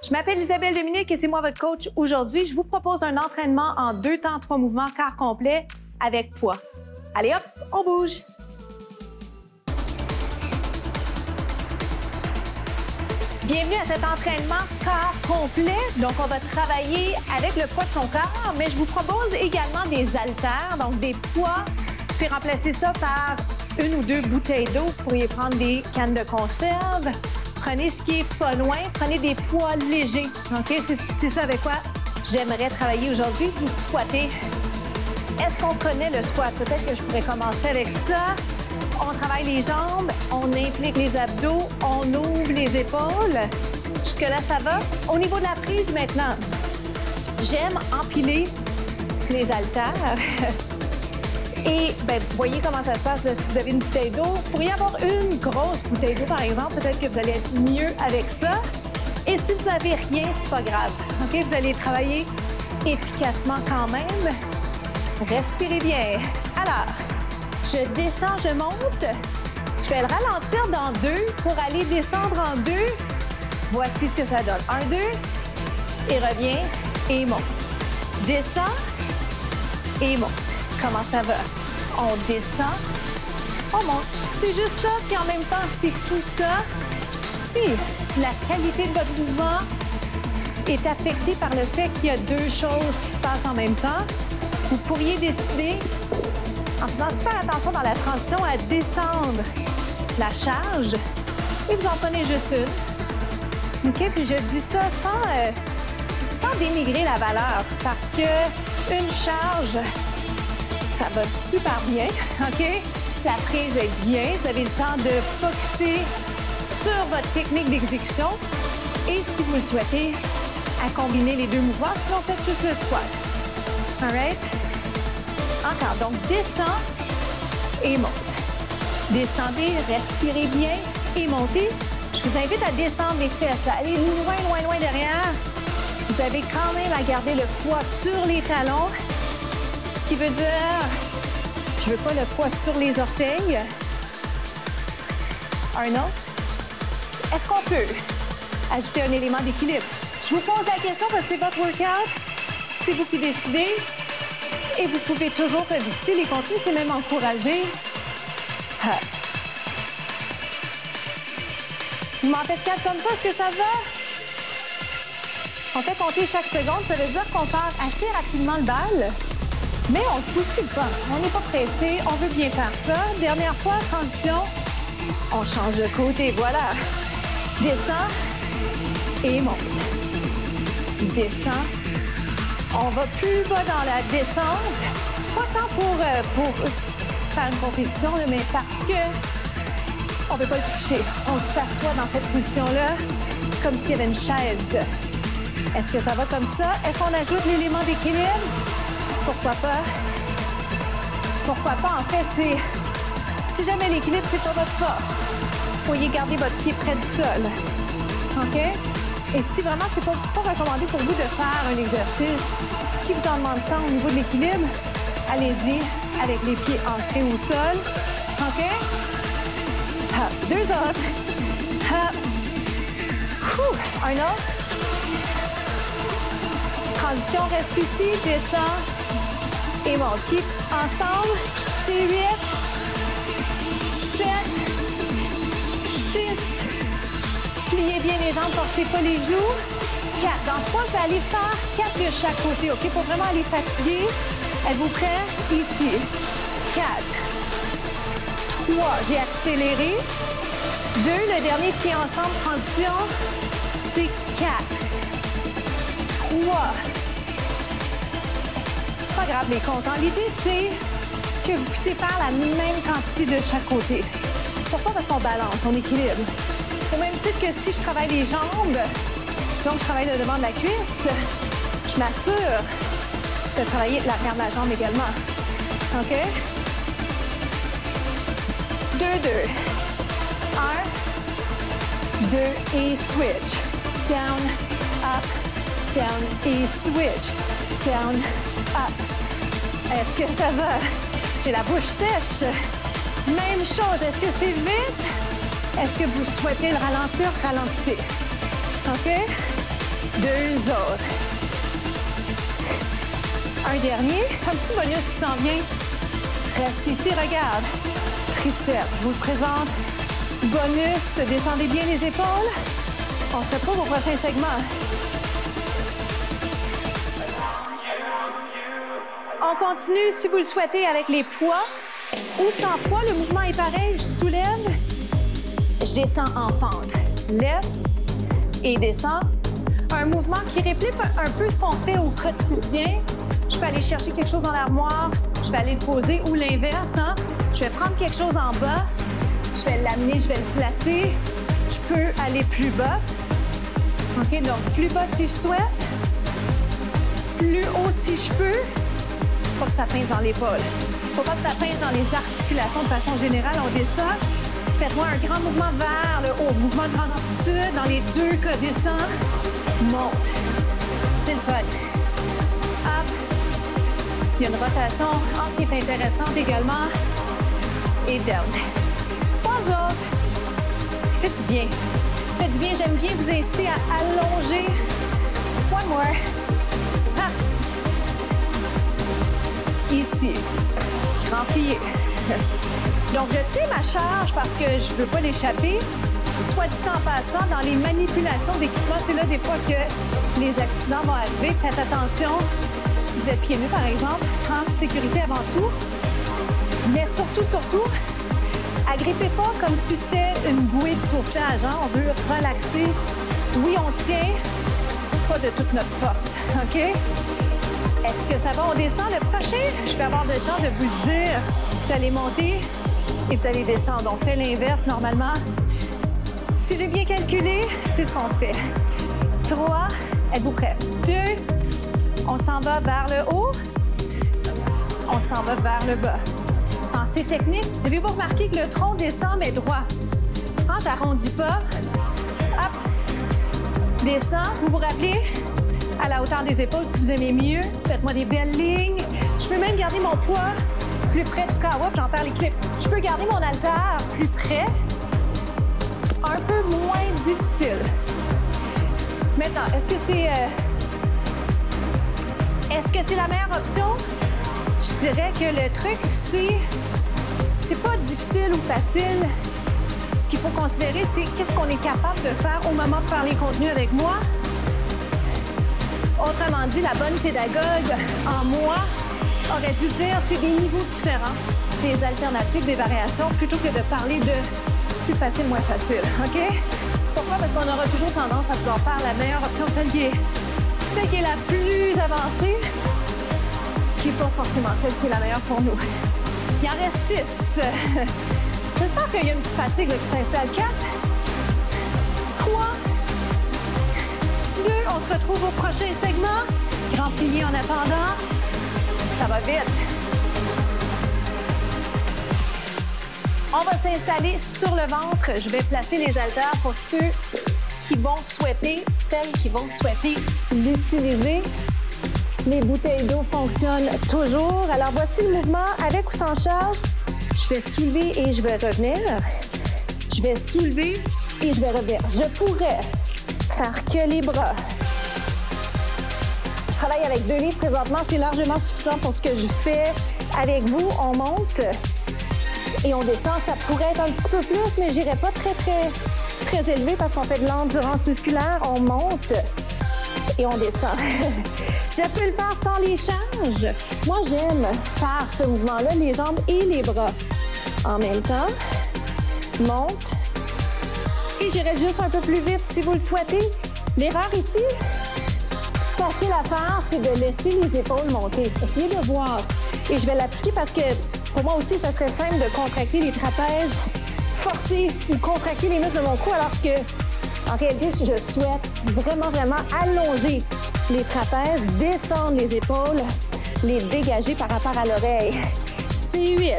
Je m'appelle Isabelle Dominique et c'est moi votre coach. Aujourd'hui, je vous propose un entraînement en 2 temps, 3 mouvements, quart complet avec poids. Allez hop, on bouge! Bienvenue à cet entraînement corps complet. Donc, on va travailler avec le poids de son corps, mais je vous propose également des haltères, donc des poids, puis remplacer ça par 1 ou 2 bouteilles d'eau. Vous pourriez prendre des cannes de conserve. Prenez ce qui est pas loin, prenez des poids légers. OK? C'est ça avec quoi j'aimerais travailler aujourd'hui. Vous squattez. Est-ce qu'on connaît le squat? Peut-être que je pourrais commencer avec ça. On travaille les jambes, on implique les abdos, on ouvre les épaules. Jusque-là, ça va. Au niveau de la prise maintenant, j'aime empiler les haltères. Et bien, vous voyez comment ça se passe là, si vous avez une bouteille d'eau. Vous pourriez avoir une grosse bouteille d'eau, par exemple. Peut-être que vous allez être mieux avec ça. Et si vous n'avez rien, c'est pas grave. OK? Vous allez travailler efficacement quand même. Respirez bien. Alors, je descends, je monte. Je vais le ralentir dans 2 pour aller descendre en 2. Voici ce que ça donne. 1, 2, et reviens, et monte. Descends, et monte. Comment ça va? On descend, on monte. C'est juste ça, puis en même temps, c'est tout ça. Si la qualité de votre mouvement est affectée par le fait qu'il y a 2 choses qui se passent en même temps, vous pourriez décider, en faisant super attention dans la transition, à descendre la charge et vous en prenez juste une. OK? Puis je dis ça sans dénigrer la valeur parce que une charge, ça va super bien, OK? La prise est bien. Vous avez le temps de focusser sur votre technique d'exécution. Et si vous le souhaitez, à combiner les 2 mouvements, sinon faites juste le squat. All right? Encore. Donc, descends et monte. Descendez, respirez bien et montez. Je vous invite à descendre les fesses. Allez loin, loin, loin derrière. Vous avez quand même à garder le poids sur les talons. Ce qui veut dire, je veux pas le poids sur les orteils. Un autre. Est-ce qu'on peut ajouter un élément d'équilibre? Je vous pose la question parce que c'est votre workout. C'est vous qui décidez. Et vous pouvez toujours revisiter les contenus, c'est même encouragé. Vous m'en faites 4 comme ça, est-ce que ça va? On fait compter chaque seconde, ça veut dire qu'on part assez rapidement le bal. Mais on se bouscule pas. On n'est pas pressé. On veut bien faire ça. Dernière fois, transition. On change de côté. Voilà. Descends et monte. Descends. On va plus bas dans la descente. Pas tant pour faire une compétition, mais parce que on ne veut pas le toucher. On s'assoit dans cette position-là comme s'il y avait une chaise. Est-ce que ça va comme ça? Est-ce qu'on ajoute l'élément d'équilibre? Pourquoi pas? Pourquoi pas? En fait, c'est... Si jamais l'équilibre, c'est pas votre force, vous pourriez garder votre pied près du sol. OK? Et si vraiment, c'est pas recommandé pour vous de faire un exercice qui vous en demande tant au niveau de l'équilibre, allez-y avec les pieds ancrés au sol. OK? Hop. 2 autres. Hop. Un autre. Transition, reste ici, descend. Et monte. Keep ensemble. C'est 8, 7, 6. Pliez bien les jambes, forcez pas les genoux. 4. Dans 3, je vais aller faire 4 de chaque côté, OK? Pour vraiment aller fatiguer. Êtes-vous prêts? Ici. 4. 3. J'ai accéléré. 2. Le dernier pied ensemble, transition. C'est 4. 3. C'est pas grave, les comptants. L'idée, c'est que vous puissiez faire la même quantité de chaque côté. Pourquoi? Parce qu'on balance, on équilibre. Au même titre que si je travaille les jambes, disons que je travaille le devant de la cuisse, je m'assure de travailler l'arrière de la jambe également. OK? 2, 2. 1, 2 et switch. Down, up, down et switch. Down, up. Est-ce que ça va? J'ai la bouche sèche. Même chose. Est-ce que c'est vite? Est-ce que vous souhaitez le ralentir? Ralentissez. OK? 2 autres. Un dernier, un petit bonus qui s'en vient. Reste ici, regarde. Triceps, je vous le présente. Bonus, descendez bien les épaules. On se retrouve au prochain segment. On continue, si vous le souhaitez, avec les poids ou sans poids. Le mouvement est pareil. Je soulève, je descends en fente. Lève et descends. Un mouvement qui réplique un peu ce qu'on fait au quotidien. Je peux aller chercher quelque chose dans l'armoire, je vais aller le poser ou l'inverse. Hein? Je vais prendre quelque chose en bas, je vais l'amener, je vais le placer. Je peux aller plus bas. OK, donc plus bas si je souhaite, plus haut si je peux. Faut pas que ça pince dans l'épaule. Faut pas que ça pince dans les articulations de façon générale. On descend. Faites-moi un grand mouvement vers le haut. Mouvement de grande amplitude. Dans les deux cas, descend, monte. C'est le fun. Hop. Il y a une rotation qui est intéressante également. Et down. 3 autres. Fait du bien. Fait du bien. J'aime bien vous inciter à allonger. One more. Hop. Ici. Grand plié. Donc, je tiens ma charge parce que je ne veux pas l'échapper. Soit dit en passant, dans les manipulations d'équipement, c'est là des fois que les accidents vont arriver. Faites attention, si vous êtes pieds nus, par exemple, en sécurité avant tout. Mais surtout, agrippez pas comme si c'était une bouée de sauvetage. Hein? On veut relaxer. Oui, on tient, pas de toute notre force. OK? Est-ce que ça va? On descend. Le prochain, je vais avoir le temps de vous le dire. Vous allez monter et vous allez descendre. On fait l'inverse normalement. Si j'ai bien calculé, c'est ce qu'on fait. 3, êtes-vous prêts? 2, on s'en va vers le haut. On s'en va vers le bas. Pensée technique. Avez-vous remarqué que le tronc descend mais droit? Hein, j'arrondis pas. Hop. Descend. Vous vous rappelez? À la hauteur des épaules, si vous aimez mieux. Faites-moi des belles lignes. Je peux même garder mon poids plus près du corps. Oups, j'en perds l'équilibre. Je peux garder mon haltère plus près. Un peu moins difficile. Maintenant, est-ce que c'est la meilleure option? Je dirais que le truc, c'est pas difficile ou facile. Ce qu'il faut considérer, c'est qu'est-ce qu'on est capable de faire au moment de faire les contenus avec moi. Autrement dit, la bonne pédagogue en moi aurait dû dire c'est des niveaux différents, des alternatives, des variations, plutôt que de parler de plus facile, moins facile. OK? Pourquoi? Parce qu'on aura toujours tendance à vouloir faire la meilleure option, celle qui est la plus avancée, qui n'est pas forcément celle qui est la meilleure pour nous. Il en reste 6. J'espère qu'il y a une petite fatigue là, qui s'installe. 4, 3, 2. On se retrouve au prochain segment. Grand plié en attendant. Ça va vite. On va s'installer sur le ventre. Je vais placer les haltères pour ceux qui vont souhaiter, celles qui vont souhaiter l'utiliser. Les bouteilles d'eau fonctionnent toujours. Alors, voici le mouvement avec ou sans charge. Je vais soulever et je vais revenir. Je vais soulever et je vais revenir. Je pourrais faire que les bras. Je travaille avec 2 livres présentement. C'est largement suffisant pour ce que je fais avec vous. On monte et on descend. Ça pourrait être un petit peu plus, mais j'irai pas très élevé parce qu'on fait de l'endurance musculaire. On monte et on descend. Je peux le faire sans les charges. Moi, j'aime faire ce mouvement-là, les jambes et les bras. En même temps, monte. Et j'irai juste un peu plus vite si vous le souhaitez. L'erreur ici, facile à faire, c'est de laisser les épaules monter. Essayez de voir. Et je vais l'appliquer parce que pour moi aussi, ça serait simple de contracter les trapèzes, forcer ou contracter les muscles de mon cou, alors que, en réalité, je souhaite vraiment allonger les trapèzes, descendre les épaules, les dégager par rapport à l'oreille. C'est 8,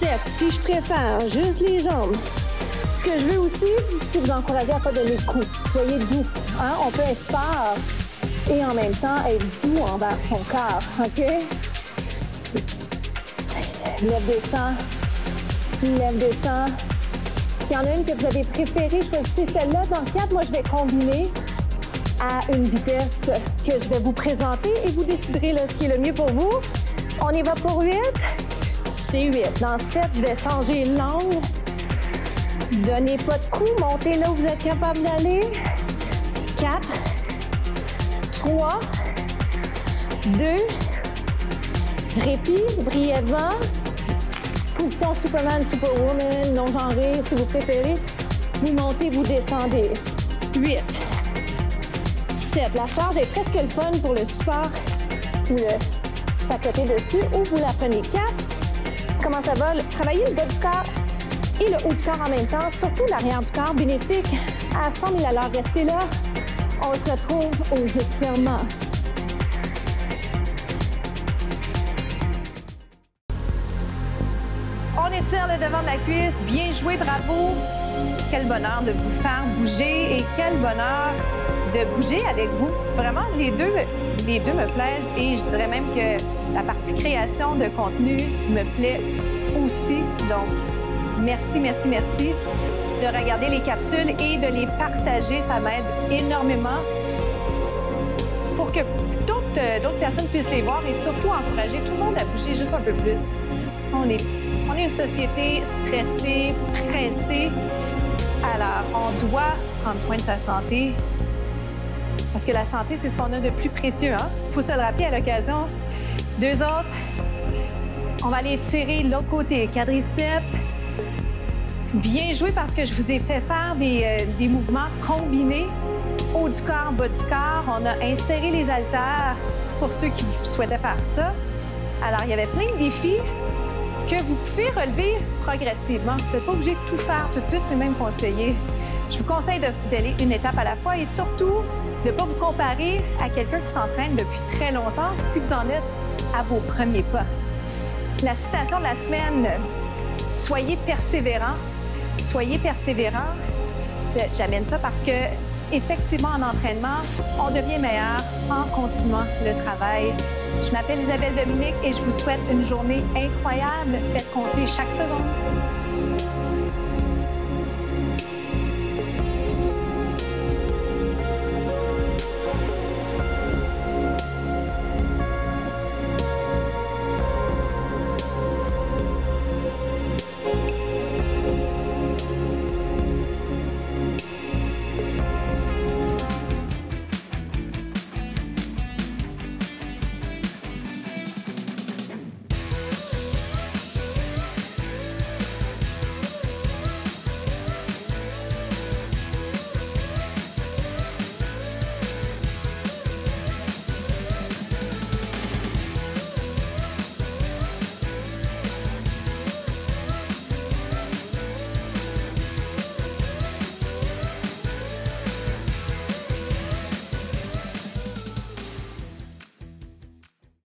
7, si je préfère juste les jambes. Ce que je veux aussi, c'est vous encourager à ne pas donner de coups. Soyez doux. Hein? On peut être fort et en même temps être doux envers son corps. OK? Lève, descend. Lève, descend. S'il y en a une que vous avez préférée, choisissez celle-là. Dans 4, moi, je vais combiner à une vitesse que je vais vous présenter et vous déciderez là, ce qui est le mieux pour vous. On y va pour 8. C'est 8. Dans 7, je vais changer l'angle. Donnez pas de coups, montez là où vous êtes capable d'aller. 4, 3, 2, répit, brièvement. Position Superman, Superwoman, non-genrée, si vous préférez. Vous montez, vous descendez. 8, 7. La charge est presque le fun pour le support ou le s'accoter dessus, ou vous la prenez. 4. Comment ça va? Travaillez le bas du corps et le haut du corps en même temps, surtout l'arrière du corps, bénéfique à 100 000 à l'heure. Restez là. On se retrouve aux étirements. On étire le devant de la cuisse. Bien joué, bravo. Quel bonheur de vous faire bouger et quel bonheur de bouger avec vous. Vraiment, les deux me plaisent et je dirais même que la partie création de contenu me plaît aussi. Donc, merci, merci, merci de regarder les capsules et de les partager. Ça m'aide énormément pour que d'autres personnes puissent les voir et surtout encourager tout le monde à bouger juste un peu plus. On est une société stressée, pressée. Alors, on doit prendre soin de sa santé parce que la santé, c'est ce qu'on a de plus précieux. Il faut se le rappeler à l'occasion. 2 autres. On va aller étirer l'autre côté. Quadriceps. Bien joué parce que je vous ai fait faire des mouvements combinés. Haut du corps, bas du corps. On a inséré les haltères pour ceux qui souhaitaient faire ça. Alors, il y avait plein de défis que vous pouvez relever progressivement. Vous n'êtes pas obligé de tout faire tout de suite, c'est même conseillé. Je vous conseille d'aller une étape à la fois et surtout de ne pas vous comparer à quelqu'un qui s'entraîne depuis très longtemps si vous en êtes à vos premiers pas. La citation de la semaine, soyez persévérants. Soyez persévérants. J'amène ça parce que effectivement, en entraînement, on devient meilleur en continuant le travail. Je m'appelle Isabelle Dominique et je vous souhaite une journée incroyable. Faites compter chaque seconde.